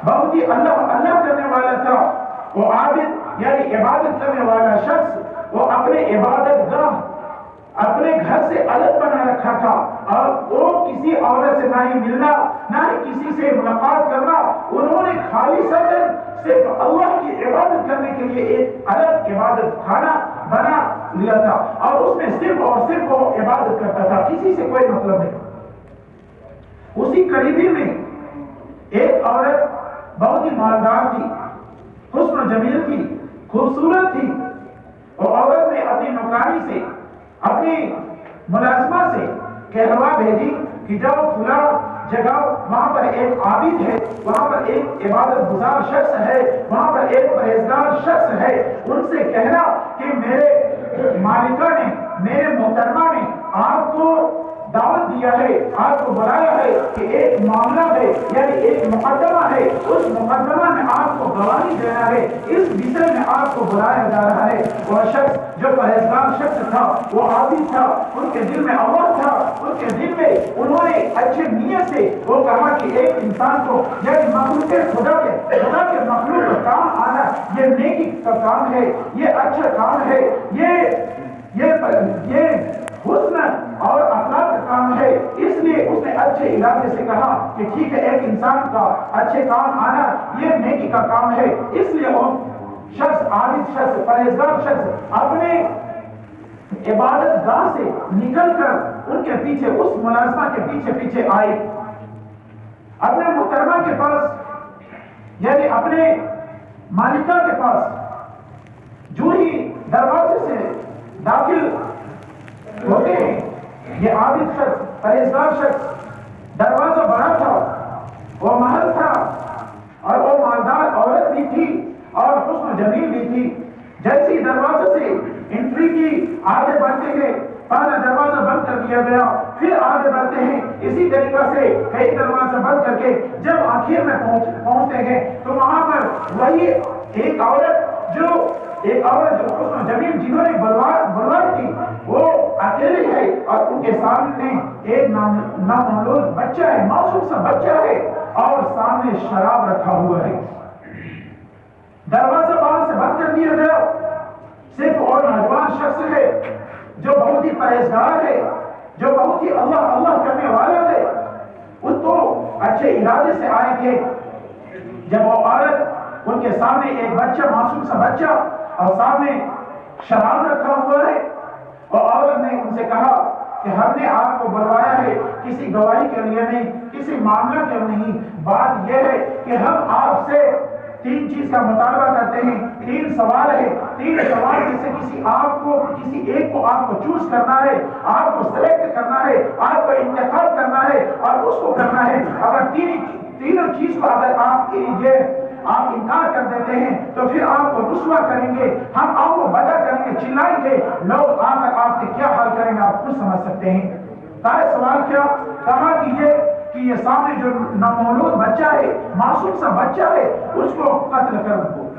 بہت ہی اللہ کرنے والا تھا، وہ عابد یعنی عبادت کرنے والا شخص، وہ اپنے عبادت گاہ اپنے گھر سے الگ بنا رکھا تھا، اور وہ کسی عورت سے نہ ہی ملنا نہ ہی کسی سے ملاقات کرنا، انہوں نے خالصتاً صرف اللہ کی عبادت کرنے کے لیے ایک الگ عبادت خانہ بنا لیا تھا، اور اس میں صرف اور صرف وہ عبادت کرتا تھا، کسی سے کوئی مطلب نہیں۔ اسی قریبی میں ایک عورت بہت ہی مالدار تھی، حسن و جمیل تھی، خوبصورت تھی، اور عورت نے اپنی نوکرانی سے اپنی ملازمہ سے کہلوا بھیجی کہ جاؤ فلاں جگہ، وہاں پر ایک عابد ہے، وہاں پر ایک عبادت گزار شخص ہے، وہاں پر ایک پرہیزگار شخص ہے، ان سے کہنا کہ میرے مالکہ نے، میرے محترمہ نے آپ کو دعوت دیا ہے، آپ کو بلایا ہے کہ ایک معاملہ ہے یعنی ایک مقدمہ ہے، اس مقدمہ میں آپ کو گواہی دینا ہے، اس وشے میں آپ کو بلایا جا رہا ہے۔ وہ شخص جو پرہیزگار شخص تھا، وہ عابد تھا، ان کے دل میں اللہ تھا، ان کے دل میں انہوں نے اچھے نیت سے وہ کہا کہ ایک انسان کو یعنی مخلوق خدا کے مخلوق کا کام آنا یہ نیکی کا کام ہے، یہ اچھا کام ہے، یہ حسن اور اخلاق کا کام ہے، اس لیے اس نے اچھے ارادے سے کہا کہ ٹھیک ہے، ایک انسان کا اچھے کام آنا یہ نیکی کا کام ہے، اس لیے وہ شخص عابد شخص پرہیزگار شخص اپنے عبادت گاہ سے نکل کر ان کے پیچھے اس ملازمہ کے پیچھے آئی، اپنے محترمہ کے پاس یعنی اپنے مالکہ کے پاس جو ہی دروازے سے داخل ہوتے ہیں، یہ عابد شخص پرہیزگار شخص، دروازہ بڑا تھا، وہ محل تھا، اور وہ مالدار عورت بھی تھی اور حسن و جمیل بھی تھی، جیسی دروازے سے انٹری کی آگے بڑھتے ہیں، پہلا دروازہ بند کر دیا گیا، پھر آگے بڑھتے ہیں، اسی طریقہ سے کئی دروازے بند کر کے جب آخر میں پہنچتے ہیں تو وہاں پر وہی ایک عورت جو حسن و جمیل جنہوں نے بلوائی تھی وہ اکیلی ہے، اور ان کے سامنے ایک نامولود بچہ ہے، معصوم سا بچہ ہے، اور سامنے شراب رکھا ہوا ہے۔ دروازہ باہر سے بند کر دیا گیا، صرف اور نوجوان شخص ہے جو بہت ہی پرہیزگار ہے، جو بہت ہی اللہ کرنے والا ہے، وہ تو اچھے ارادے سے آئے تھے۔ جب وہ عورت ان کے سامنے ایک بچہ، معصوم سا بچہ، اور سامنے شراب رکھا ہوا ہے، اور عورت نے ان سے کہا کہ ہم نے آپ کو بلوایا ہے کسی گواہی کے لیے نہیں، کسی معاملہ کے نہیں، بات یہ ہے کہ ہم آپ سے 3 چیز کا مطالبہ کرتے ہیں، 3 سوال ہے، 3 سوال میں سے کسی ایک کو آپ کو چوز کرنا ہے، آپ کو سلیکٹ کرنا ہے، آپ کو انتخاب کرنا ہے اور اس کو کرنا ہے۔ اگر تینوں چیز کو اگر آپ انکار کر دیتے ہیں تو پھر آپ کو رسوا کریں گے، ہم آپ کو بدا کریں گے، چلائیں گے، لوگ آ کر آپ کے کیا حال کریں گے آپ خود سمجھ سکتے ہیں۔ سوال کیا کہا کہ یہ سامنے جو نامولود بچہ ہے، معصوم سا بچہ ہے، اس کو قتل کر دو۔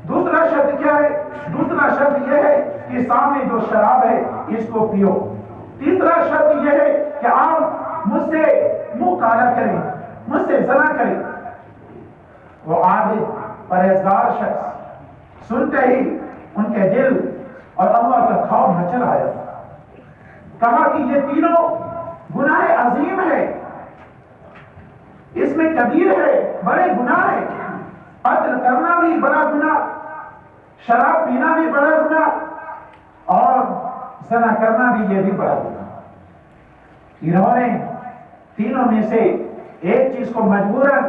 دوسرا شرط کیا ہے؟ دوسرا شرط یہ ہے کہ سامنے جو شراب ہے اس کو پیو۔ تیسرا شرط یہ ہے کہ آپ مجھ سے منہ کالا کریں، مجھ سے زنا کریں۔ وہ عابد پرہیزگار شخص سنتے ہی ان کے دل اور اللہ کا خوف مچل آیا، کہا کہ یہ تینوں گناہ عظیم ہے، اس میں کبیر ہے، بڑے گناہ ہے، قتل کرنا بھی بڑا گناہ، شراب پینا بھی بڑا گناہ، اور زنا کرنا بھی یہ بھی بڑا گناہ۔ انہوں نے تینوں میں سے ایک چیز کو مجبوراً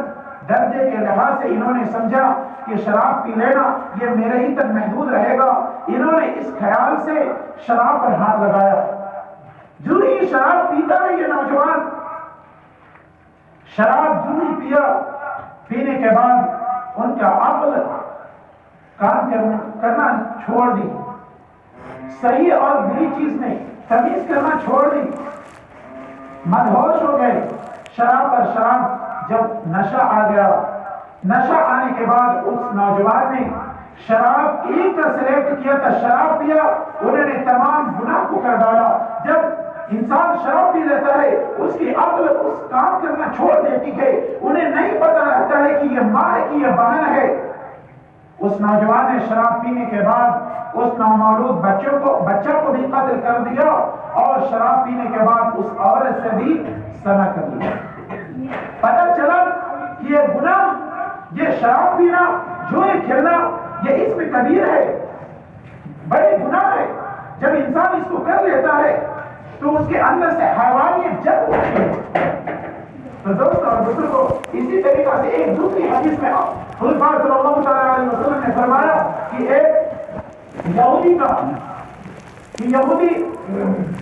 درجے کے لحاظ سے انہوں نے سمجھا کہ شراب پی لینا یہ میرے ہی تک محدود رہے گا، انہوں نے اس خیال سے شراب پر ہاتھ لگایا۔ جو ہی شراب پیتا ہے یہ نوجوان، شراب جو ہی پیا، پینے کے بعد ان کا عقل کام کرنا چھوڑ دی، صحیح اور بری چیز میں تمیز کرنا چھوڑ دی، مدہوش ہو گئے شراب پر شراب۔ جب نشہ آ گیا، نشہ آنے کے بعد اس نوجوان نے ایک کا سلیکٹ کیا تھا، شراب پیا، انہوں نے تمام گناہ کو کر ڈالا۔ جب انسان شراب پی لیتا ہے اس کی عقل اس کام کرنا چھوڑ دیتی ہے، انہیں نہیں پتا رہتا ہے کہ یہ ماں ہے کہ یہ بہن ہے۔ اس نوجوان نے شراب پینے کے بعد اس نامولود بچہ کو بھی قتل کر دیا اور شراب پینے کے بعد اس عورت سے بھی زنا کر لیا۔ پتہ چلا کہ یہ گناہ، یہ شراب پینا، جوئے کھیلنا، یہ اسم کبیر ہے، بڑے گناہ ہے۔ جب انسان اس کو کر لیتا ہے تو اس کے اندر سے حیوانیت جگ اٹھتی ہے۔ تو دوستوں اور بزرگوں، اسی طریقہ سے ایک دوسری حدیث میں حضور پاک صلی اللہ تعالیٰ علیہ وسلم نے فرمایا کہ ایک یہودی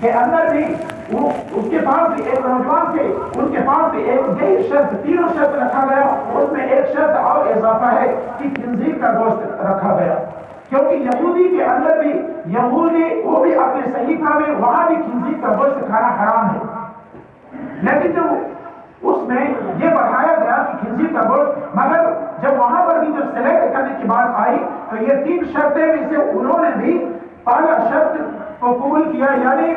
کے اندر بھی اس کے پاس بھی ایک نوجوان تھے، ان کے پاس بھی ایک یہی شرط، تینوں شرط رکھا گیا، اس میں ایک شرط اور اضافہ ہے کہ خنزیر کا گوشت رکھا گیا، کیونکہ یہودی کے اندر بھی وہ بھی اپنے صحیفہ میں وہاں بھی خنزیر کا گوشت کھانا حرام ہے، لیکن جب اس میں یہ بڑھایا گیا کہ خنزیر کا گوشت، مگر جب وہاں پر بھی جب سلیکٹ کرنے کی بات آئی تو یہ تین شرطیں میں سے انہوں نے بھی پہلا شرط کو قبول کیا، یعنی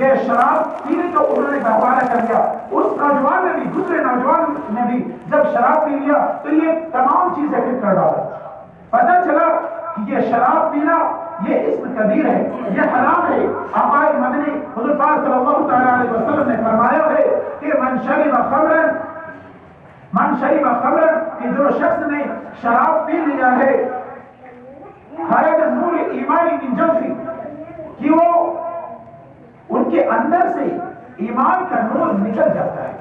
یہ شراب پینے کو انہوں نے گوارا کر لیا۔ اس نوجوان نے بھی، دوسرے نوجوان نے بھی جب شراب پی لیا تو یہ تمام چیزیں پھر کر ڈالا۔ پتہ چلا کہ یہ شراب پینا یہ اسم کبیر ہے، یہ حرام ہے۔ آقا مدنی حضور پاک صلی اللہ تعالیٰ علیہ وسلم نے فرمایا ہے کہ من شرب خمرا، کہ جو شخص نے شراب پی لیا ہے، خرج نور ایمان من جوفی، کہ وہ ان کے اندر سے ایمان کا نور نکل جاتا ہے۔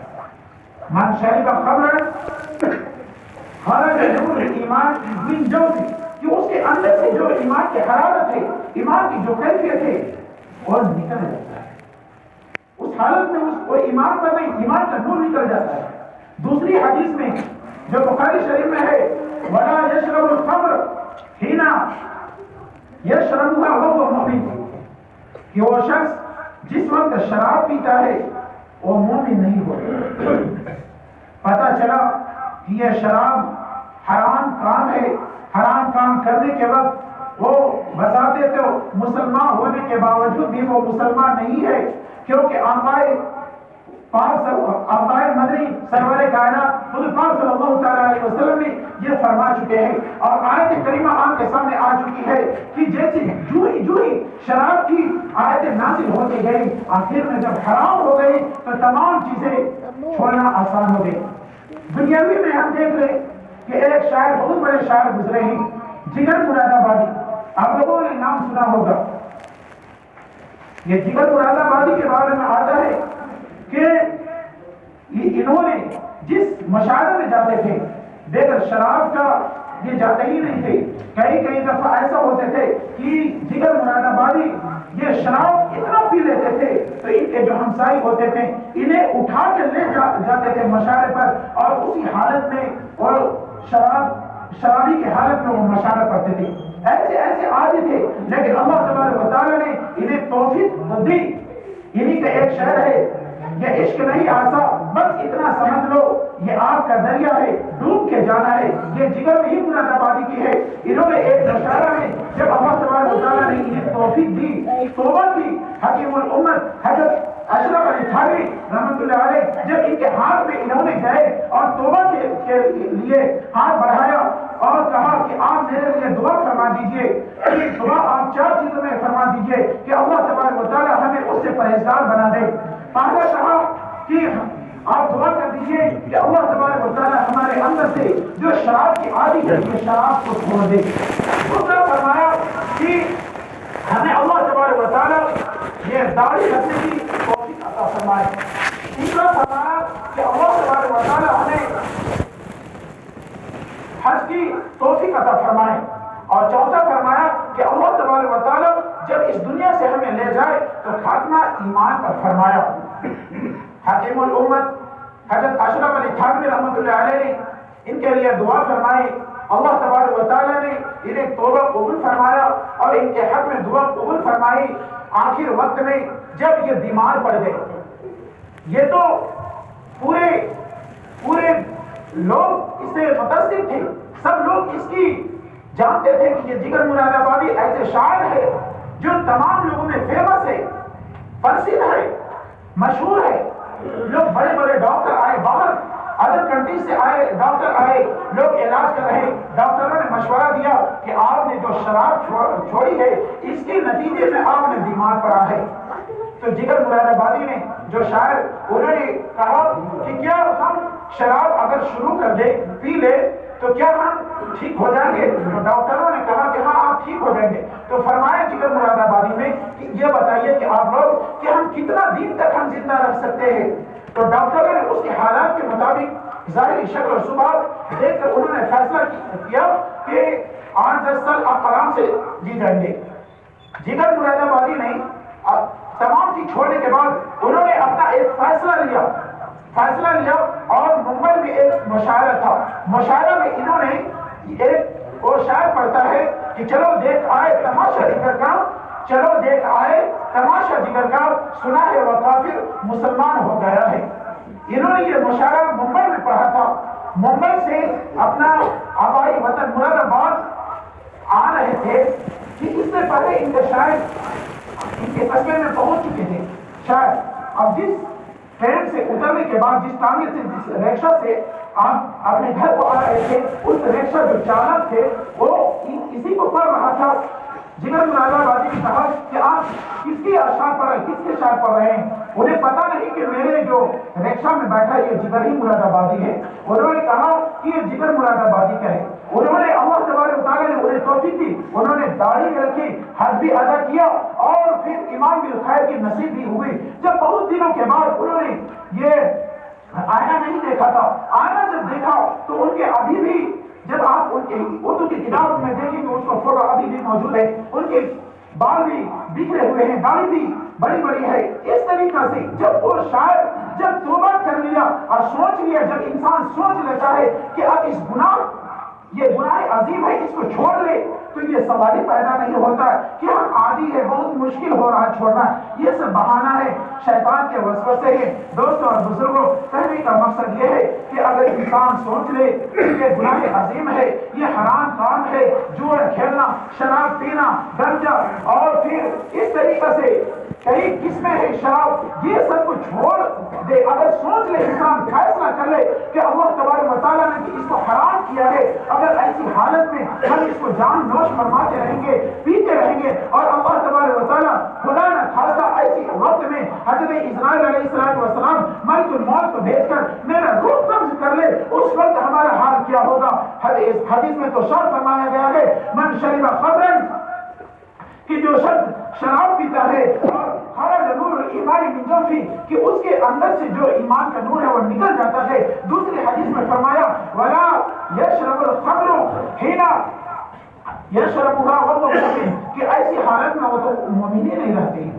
من شرب خمرا خرج نور ایمان من جوفی، کہ اس کے اندر سے جو ایمان کی حرارت ہے، ایمان کی جو کیفیت ہے وہ نکل جاتا ہے۔ اس حالت میں اس کو ایمان پر نہیں، ایمان کا نور نکل جاتا ہے۔ دوسری حدیث میں جو بخاری شریف میں ہے، وَلَا يَشْرَبُ الْخَمْرَ حِينَ يَشْرَبُهَا وَهُوَ مُؤْمِنٌ، کہ وہ شخص جس وقت شراب پیتا ہے وہ مومن نہیں ہوتا۔ پتہ چلا کہ یہ شراب حرام کام ہے، حرام کام کرنے کے وقت وہ بتاتے تو مسلمان ہونے کے باوجود بھی وہ مسلمان نہیں ہے، کیونکہ آقائے مدنی سرور کائنات حضور پاک صلی اللہ تعالیٰ علیہ وسلم نے یہ فرما چکے ہیں، اور آیت کریمہ آپ کے سامنے آ چکی ہے کہ جیسے جو ہی شراب کی آیت نازل ہوتی گئی، آخر میں جب حرام ہو گئی تو تمام چیزیں چھوڑنا آسان ہو گئی۔ دنیاوی میں ہم دیکھ رہے کہ ایک شاعر، بہت بڑے شاعر گزرے ہیں، جگر مراد آبادی، آپ لوگوں نے نام سنا ہوگا۔ یہ جگر مراد آبادی کے بارے میں آتا ہے کہ انہوں نے جس مشاعرے میں جاتے تھے بغیر شراب کا یہ جاتے ہی نہیں تھے، کئی دفعہ ایسا ہوتے تھے کہ جگر مراد آبادی یہ شراب اتنا پی لیتے تھے تو ان کے جو ہمسائے ہوتے تھے انہیں اٹھا کے لے جاتے تھے مشاعرے پر، اور اسی حالت میں اور شرابی کی حالت میں وہ مشاعرہ کرتے تھے۔ ایسے عادی تھے، لیکن اللہ تبارک و تعالیٰ نے انہیں توفیق دی۔ انہی کا ایک شعر ہے، یہ عشق نہیں آسا بس اتنا سمجھ لو، یہ آگ کا دریا ہے ڈوب کے جانا ہے۔ یہ جگر میں ہی مراد آبادی کی ہے۔ انہوں نے ایک مشاعرہ میں جب اللہ تبارک و تعالیٰ نے انہیں توفیق دی، توبہ کی، حکیم الامت حضرت اشرف علی تھانوی رحمۃ اللہ علیہ جب ان کے ہاتھ میں انہوں نے گئے اور توبہ کے لیے ہاتھ بڑھایا اور کہا کہ آپ میرے لیے دعا فرما دیجئے، دعا آپ 4 چیزوں میں فرما دیجئے کہ اللہ تبارک و تعالیٰ ہمیں اس سے پرہیزگار بنا دے۔ پہلا کہا کہ آپ دعا کر دیجئے کہ اللہ تبارک و تعالیٰ ہمارے اندر سے جو شراب کی عادی ہے یہ شراب کو چھوڑ دے۔ دوسرا فرمایا کہ ہمیں اللہ تبارک و تعالیٰ یہ داڑھی رکھنے کی توفیق عطا فرمائے۔ تیسرا فرمایا کہ اللہ تبارک و تعالیٰ ہمیں حج کی توفیق عطا فرمائے، اور چوتھا فرمایا کہ اللہ تبارک و تعالیٰ جب اس دنیا سے ہمیں لے جائے تو خاتمہ ایمان پر فرمایا۔ حکیم الامت حضرت اشرف علی تھانوی رحمۃ اللہ علیہ نے ان کے لیے دعا فرمائی، اللہ تبارک و تعالیٰ نے انہیں توبہ قبول فرمایا اور ان کے حق میں دعا قبول فرمائی۔ آخر وقت میں جب یہ بیمار پڑ گئے، یہ تو پورے لوگ اس سے متاثر تھے، سب لوگ اس کی جانتے تھے کہ یہ جگر مراد آبادی ایسے شاعر ہے جو تمام لوگوں میں فیمس ہے، پرسد ہے، مشہور ہے. لوگ بڑے بڑے ڈاکٹر آئے باہر ادر کنٹری سے آئے ڈاکٹر آئے, لوگ علاج کر رہے. ڈاکٹروں نے مشورہ دیا کہ آپ نے جو شراب چھوڑی ہے اس کے نتیجے میں آپ نے بیمار پڑا ہے. تو جگر مراد آبادی نے جو شاعر, انہوں نے کہا کہ کیا ہم شراب اگر شروع کر دے پی لے تو کیا ہم ٹھیک ہو جائیں گے؟ تو ڈاکٹروں نے کہا کہ ہاں آپ ٹھیک ہو جائیں گے. تو فرمایا جگر مراد آبادی میں کہ یہ بتائیے کہ آپ لوگ کہ ہم کتنا دن تک ہم زندہ رکھ سکتے ہیں. تو ڈاکٹروں نے اس کے حالات کے مطابق ظاہری شکل و صورت دیکھ کر انہوں نے فیصلہ کیا کہ 8-10 سال آپ آرام سے جی جائیں گے. جگر مراد آبادی نے تمام چیز چھوڑنے کے بعد انہوں نے اپنا ایک فیصلہ لیا اور ممبئی میں ایک مشاعرہ تھا. مشاعرہ میں انہوں نے ایک اور شاعر پڑھتا ہے کہ چلو دیکھ آئے تماشا جگر کا, چلو دیکھ آئے تماشا جگر کا, سنا ہے وہ کافر مسلمان ہو گیا ہے. انہوں نے یہ مشاعرہ ممبئی میں پڑھا تھا. ممبئی سے اپنا آبائی وطن مراد آباد آ رہے تھے کہ اس سے پہلے ان کے شاعر ان کے قصبے میں پہنچ چکے تھے شاید. اب جس ٹرین سے اترنے کے بعد جس ٹانگے سے جس رکشا سے آپ اپنے گھر کو آ رہے تھے, اس رکشا جو چالک تھے وہ اسی کو پڑھ رہا تھا. جگر مراد آبادی نے کہا کہ آپ کس کے اشعار پڑھ رہے ہیں, کس کے شاعر پڑھ رہے ہیں؟ انہیں پتا نہیں کہ میرے جو رکشا میں بیٹھا یہ جگر ہی مراد آبادی ہے. انہوں نے کہا کہ یہ جگر مراد آبادی کا ہے. انہوں نے اللہ تبارک و تعالیٰ نے انہیں توفیق دی, انہوں نے داڑھی بھی رکھی, حج بھی ادا کیا اور پھر امام بالخیر کی نصیب بھی ہوئی. جب بہت دنوں کے بعد انہوں نے یہ آئینہ نہیں دیکھا تھا, آئینہ جب دیکھا تو ان کے ابھی بھی, جب آپ ان کے اردو کی کتاب میں دیکھیں گے اس کا فوٹو ابھی بھی موجود ہے, ان کے بال بھی بکھرے ہوئے ہیں, داڑھی بھی بڑی بڑی ہے. اس طریقہ سے جب وہ شاعر جب توبہ کر لیا اور سوچ لیا, جب انسان سوچ لیتا ہے کہ اب اس گناہ, یہ گناہ عظیم ہے, اس کو چھوڑ لے, تو یہ سوال ہی پیدا نہیں ہوتا کہ ہم عادی ہے, بہت مشکل ہو رہا ہے چھوڑنا. یہ سب بہانہ ہے, شیطان کے وسوسے ہیں. دوستوں اور بزرگوں, کہنے کا مقصد یہ ہے کہ اگر انسان سوچ لے کہ یہ گناہ عظیم ہے, یہ حرام کام ہے, جوا کھیلنا, شراب پینا, گنجا اور پھر اس طریقے سے کئی قسمیں ہیں شراب, یہ سب کو چھوڑ دے. اگر سوچ لے انسان, فیصلہ کر لے کہ اللہ تبارک و تعالیٰ نے اس کو حرام کیا ہے, اگر ایسی حالت میں ہم اس کو جان نوش فرماتے رہیں گے, پیتے رہیں گے, اور اللہ تبارک و تعالیٰ خدا نہ خاصا ایسی وقت میں حضرت اسرائیل علیہ السلام ملک الموت کو بھیج کر میرا روح قبض کر لے, اس وقت ہمارا حال کیا ہوگا؟ حدیث میں تو شرط فرمایا گیا ہے, من شرب خمرا, کہ جو شخص شراب پیتا ہے اور خرج نور ایمان من جوفی, کہ اس کے اندر سے جو ایمان کا نور ہے وہ نکل جاتا ہے. دوسری حدیث میں فرمایا ولا یشرب الخمر حين یشربها وهو مؤمن, کہ ایسی حالت میں وہ تو مومن ہی نہیں رہتے ہیں.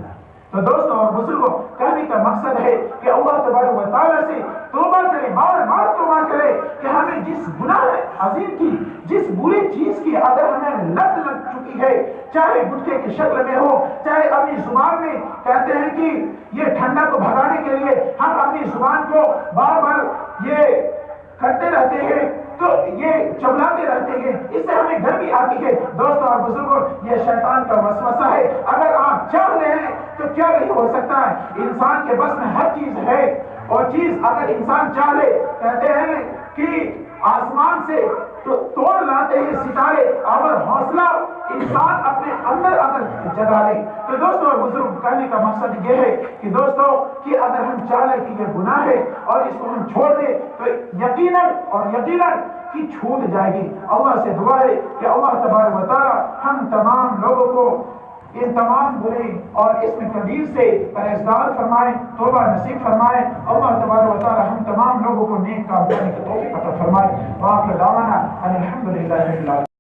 تو دوستوں اور بزرگوں, کہنے کا مقصد ہے کہ اللہ تبارک و تعالیٰ سے توبہ کرے, بار بار توبہ کرے کہ ہمیں جس گناہ عظیم کی, جس بری چیز کی اگر ہمیں لت لگ چکی ہے, چاہے گٹکے کی شکل میں ہو, چاہے اپنی زبان میں کہتے ہیں کہ یہ ٹھنڈا کو بھگانے کے لیے ہم اپنی زبان کو بار بار یہ کرتے رہتے ہیں, تو یہ چبلاتے رہتے ہیں, اس سے ہمیں گرمی آتی ہے. دوستوں اور بزرگوں, یہ شیطان کا وسوسہ ہے. اگر آپ چاہ رہے ہیں تو کیا نہیں ہو سکتا ہے, انسان کے بس میں ہر چیز ہے, اور چیز اگر انسان چاہ لے, کہتے ہیں کہ آسمان سے توڑ لاتے ہیں ستارے, اور حوصلہ انسان اپنے اندر اگر جگا لے. تو دوستوں اور بزرگ, کہنے کا مقصد یہ ہے کہ دوستوں کہ اگر ہم چاہ لیں کہ یہ گناہ ہے اور اس کو ہم چھوڑ دیں تو یقیناً کہ چھوٹ جائے گی. اللہ سے دعا ہے کہ اللہ تبارک و تعالی ہم تمام لوگوں کو ان تمام برے اور اسم کبیر سے پرہیزگار فرمائے, توبہ نصیب فرمائے. اللہ تبارک و تعالی ہم تمام لوگوں کو نیک کام کرنے کی توفیق عطا فرمائے. وآخر دعوانا ان الحمد للہ رب العالمین.